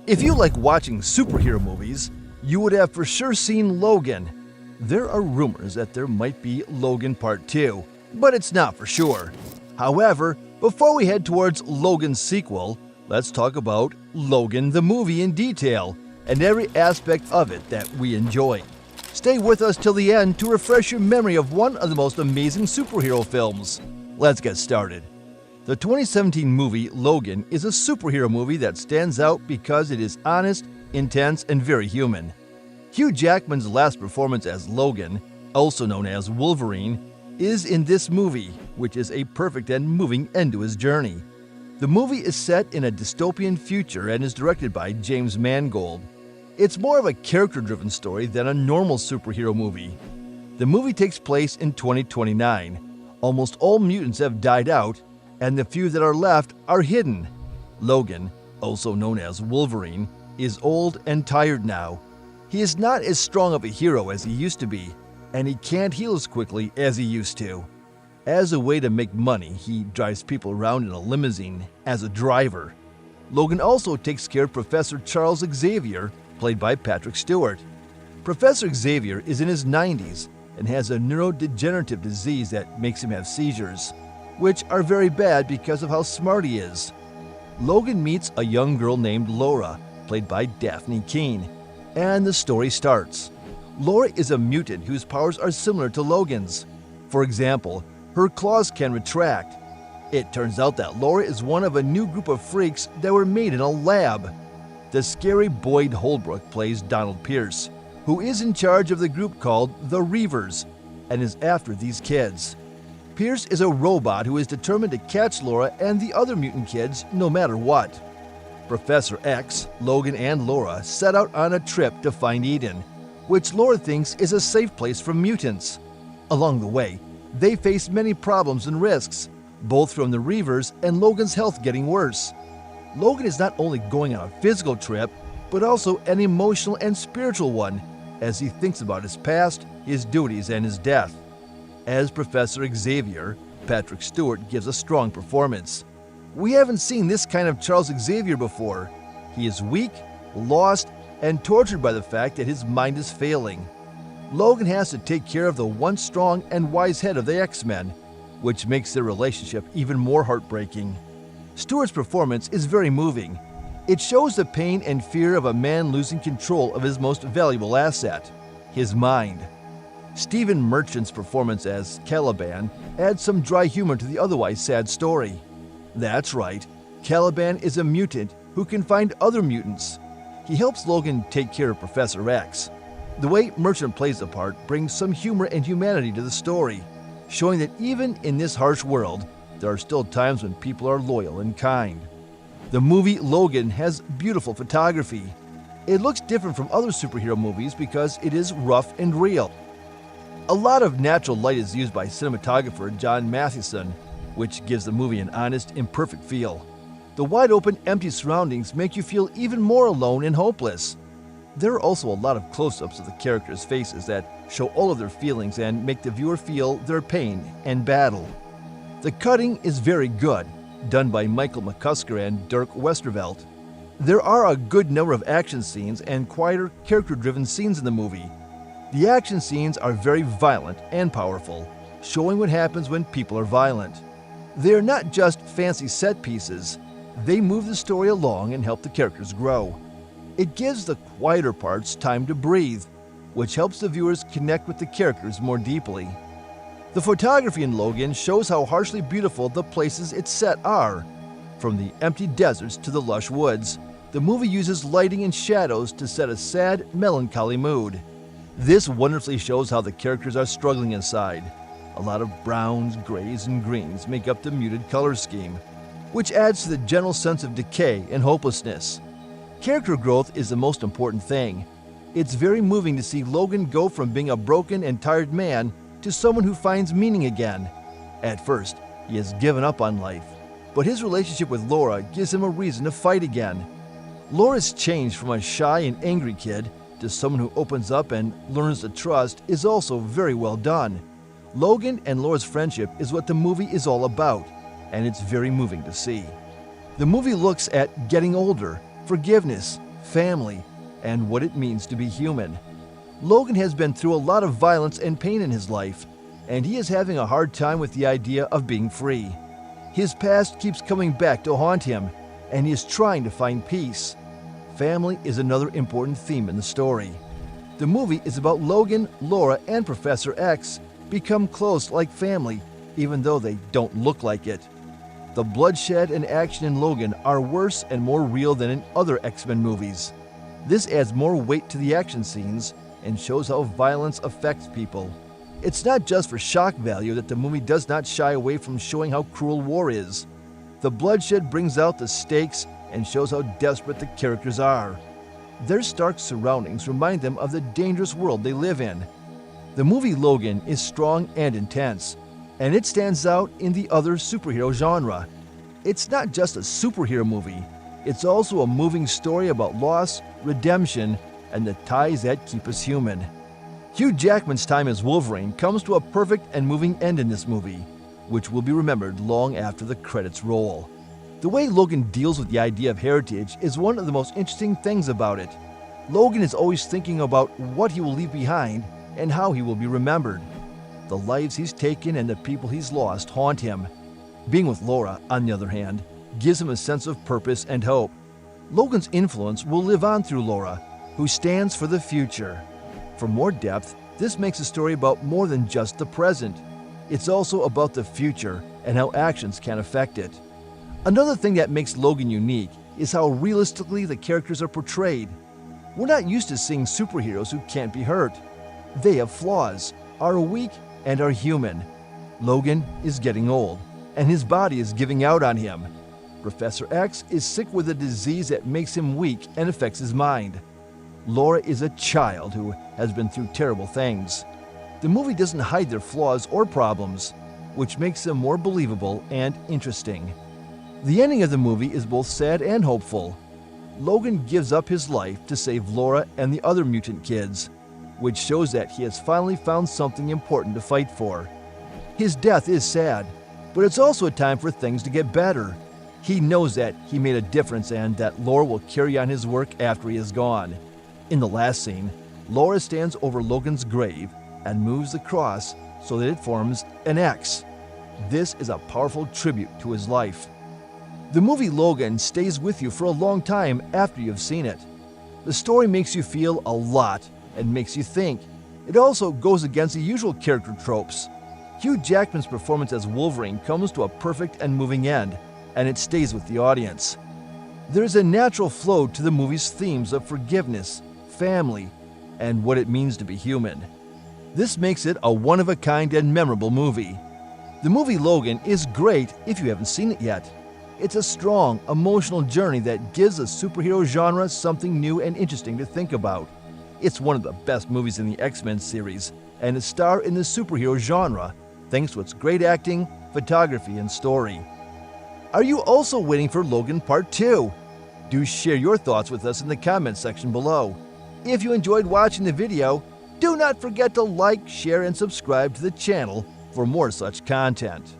If you like watching superhero movies, you would have for sure seen Logan. There are rumors that there might be Logan Part 2, but it's not for sure. However, before we head towards Logan's sequel, let's talk about Logan the movie in detail and every aspect of it that we enjoy. Stay with us till the end to refresh your memory of one of the most amazing superhero films. Let's get started. The 2017 movie Logan is a superhero movie that stands out because it is honest, intense, and very human. Hugh Jackman's last performance as Logan, also known as Wolverine, is in this movie, which is a perfect and moving end to his journey. The movie is set in a dystopian future and is directed by James Mangold. It's more of a character-driven story than a normal superhero movie. The movie takes place in 2029. Almost all mutants have died out, and the few that are left are hidden. Logan, also known as Wolverine, is old and tired now. He is not as strong of a hero as he used to be, and he can't heal as quickly as he used to. As a way to make money, he drives people around in a limousine as a driver. Logan also takes care of Professor Charles Xavier, played by Patrick Stewart. Professor Xavier is in his 90s and has a neurodegenerative disease that makes him have seizures, which are very bad because of how smart he is. Logan meets a young girl named Laura, played by Dafne Keen, and the story starts. Laura is a mutant whose powers are similar to Logan's. For example, her claws can retract. It turns out that Laura is one of a new group of freaks that were made in a lab. The scary Boyd Holbrook plays Donald Pierce, who is in charge of the group called the Reavers, and is after these kids. Pierce is a robot who is determined to catch Laura and the other mutant kids no matter what. Professor X, Logan, and Laura set out on a trip to find Eden, which Laura thinks is a safe place for mutants. Along the way, they face many problems and risks, both from the Reavers and Logan's health getting worse. Logan is not only going on a physical trip, but also an emotional and spiritual one, as he thinks about his past, his duties, and his death. As Professor Xavier, Patrick Stewart gives a strong performance. We haven't seen this kind of Charles Xavier before. He is weak, lost, and tortured by the fact that his mind is failing. Logan has to take care of the once strong and wise head of the X-Men, which makes their relationship even more heartbreaking. Stewart's performance is very moving. It shows the pain and fear of a man losing control of his most valuable asset, his mind. Stephen Merchant's performance as Caliban adds some dry humor to the otherwise sad story. That's right, Caliban is a mutant who can find other mutants. He helps Logan take care of Professor X. The way Merchant plays the part brings some humor and humanity to the story, showing that even in this harsh world, there are still times when people are loyal and kind. The movie Logan has beautiful photography. It looks different from other superhero movies because it is rough and real. A lot of natural light is used by cinematographer John Mathieson, which gives the movie an honest, imperfect feel. The wide-open, empty surroundings make you feel even more alone and hopeless. There are also a lot of close-ups of the characters' faces that show all of their feelings and make the viewer feel their pain and battle. The cutting is very good, done by Michael McCusker and Dirk Westervelt. There are a good number of action scenes and quieter, character-driven scenes in the movie. The action scenes are very violent and powerful, showing what happens when people are violent. They are not just fancy set pieces, they move the story along and help the characters grow. It gives the quieter parts time to breathe, which helps the viewers connect with the characters more deeply. The photography in Logan shows how harshly beautiful the places it's set are. From the empty deserts to the lush woods, the movie uses lighting and shadows to set a sad, melancholy mood. This wonderfully shows how the characters are struggling inside. A lot of browns, grays, and greens make up the muted color scheme, which adds to the general sense of decay and hopelessness. Character growth is the most important thing. It's very moving to see Logan go from being a broken and tired man to someone who finds meaning again. At first, he has given up on life, but his relationship with Laura gives him a reason to fight again. Laura's change from a shy and angry kid to someone who opens up and learns to trust is also very well done. Logan and Laura's friendship is what the movie is all about, and it's very moving to see. The movie looks at getting older, forgiveness, family, and what it means to be human. Logan has been through a lot of violence and pain in his life, and he is having a hard time with the idea of being free. His past keeps coming back to haunt him, and he is trying to find peace. Family is another important theme in the story. The movie is about Logan, Laura, and Professor X become close like family, even though they don't look like it. The bloodshed and action in Logan are worse and more real than in other X-Men movies. This adds more weight to the action scenes and shows how violence affects people. It's not just for shock value that the movie does not shy away from showing how cruel war is. The bloodshed brings out the stakes and shows how desperate the characters are. Their stark surroundings remind them of the dangerous world they live in. The movie Logan is strong and intense, and it stands out in the other superhero genre. It's not just a superhero movie, it's also a moving story about loss, redemption, and the ties that keep us human. Hugh Jackman's time as Wolverine comes to a perfect and moving end in this movie, which will be remembered long after the credits roll. The way Logan deals with the idea of heritage is one of the most interesting things about it. Logan is always thinking about what he will leave behind and how he will be remembered. The lives he's taken and the people he's lost haunt him. Being with Laura, on the other hand, gives him a sense of purpose and hope. Logan's influence will live on through Laura, who stands for the future. For more depth, this makes a story about more than just the present. It's also about the future and how actions can affect it. Another thing that makes Logan unique is how realistically the characters are portrayed. We're not used to seeing superheroes who can't be hurt. They have flaws, are weak, and are human. Logan is getting old, and his body is giving out on him. Professor X is sick with a disease that makes him weak and affects his mind. Laura is a child who has been through terrible things. The movie doesn't hide their flaws or problems, which makes them more believable and interesting. The ending of the movie is both sad and hopeful. Logan gives up his life to save Laura and the other mutant kids, which shows that he has finally found something important to fight for. His death is sad, but it's also a time for things to get better. He knows that he made a difference and that Laura will carry on his work after he is gone. In the last scene, Laura stands over Logan's grave and moves the cross so that it forms an X. This is a powerful tribute to his life. The movie Logan stays with you for a long time after you've seen it. The story makes you feel a lot and makes you think. It also goes against the usual character tropes. Hugh Jackman's performance as Wolverine comes to a perfect and moving end, and it stays with the audience. There is a natural flow to the movie's themes of forgiveness, family, and what it means to be human. This makes it a one-of-a-kind and memorable movie. The movie Logan is great if you haven't seen it yet. It's a strong, emotional journey that gives the superhero genre something new and interesting to think about. It's one of the best movies in the X-Men series, and a star in the superhero genre, thanks to its great acting, photography, and story. Are you also waiting for Logan Part 2? Do share your thoughts with us in the comments section below. If you enjoyed watching the video, do not forget to like, share, and subscribe to the channel for more such content.